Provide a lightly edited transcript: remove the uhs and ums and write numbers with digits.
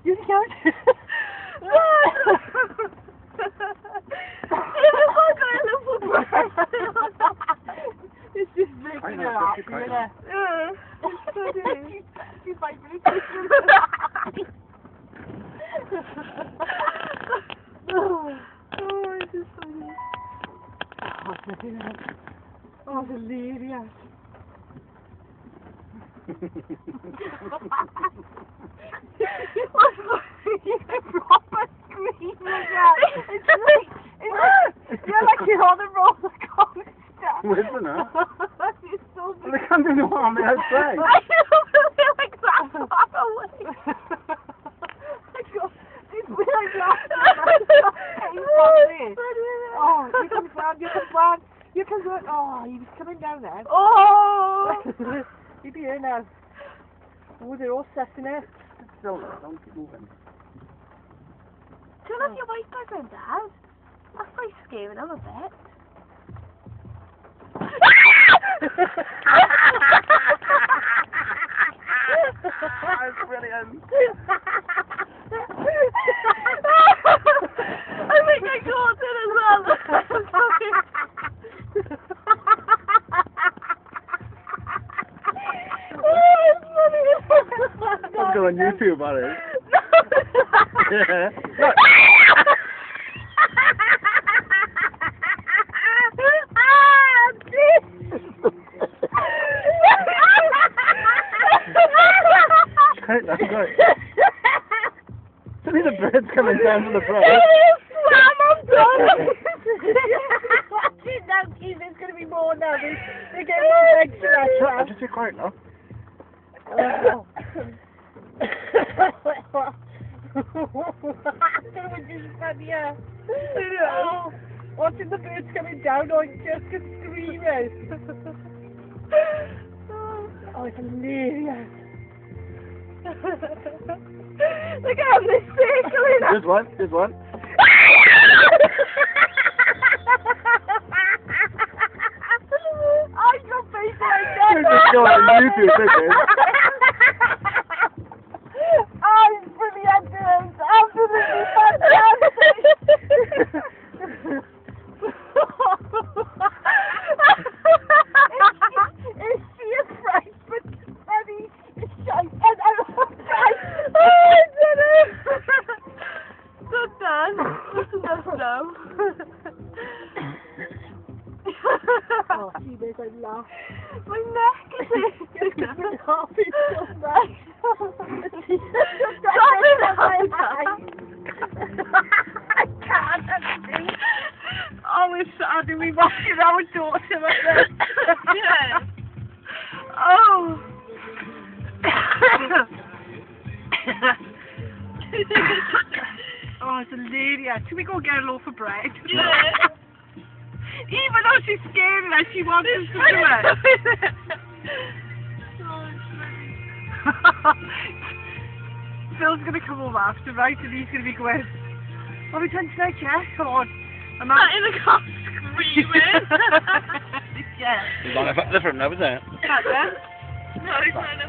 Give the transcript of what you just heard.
You can't. It's just breaking her up, you know. She's like really oh, it's just funny. Oh, hilarious. Proper scream like that. It's like, you're like you're on the roller coaster. Isn't it? It's so Well, they can't do no harm outside. I know, they're like that far away. It's really oh, you can run, you can run, you can run. Oh, he was coming down there. Oh! He'd be here now. Oh, they're all setting it. Still, don't keep moving. Do you love your white boyfriend, Dad? That's quite scaring him a bit. That's brilliant. I think I caught it as well. I'll go on YouTube on it. Yeah. Look. That's good. See the birds coming down from the front. Mom, I'm done. Now, Keith, there's going to be more now. They're getting more legs to that trap. Just be quiet now. Oh, watching the birds coming down, I just get screaming. Oh, it's hilarious. Look at him, they're circling us. There's one, there's one. I got face like that. You're just going on YouTube, isn't it? Oh, it's brilliant, it's absolutely fantastic. Is she a fright? But Daddy, it's shite. Good done. No. Oh, she made me laugh. My neck is My heart is so nice. Stop it now. I can't. Oh, it's sad. We watching our daughter like this. Yeah. Oh. Oh, it's hilarious. Should we go get a loaf of bread? Yeah. Even though she's scared us, she wants us to do it. Phil's going to come home after, right? And he's going to be going, what are we doing tonight, Jess? Come on. I'm Sat in the car screaming. Yeah. It's on a different now, isn't it? That's it. No, he's not in a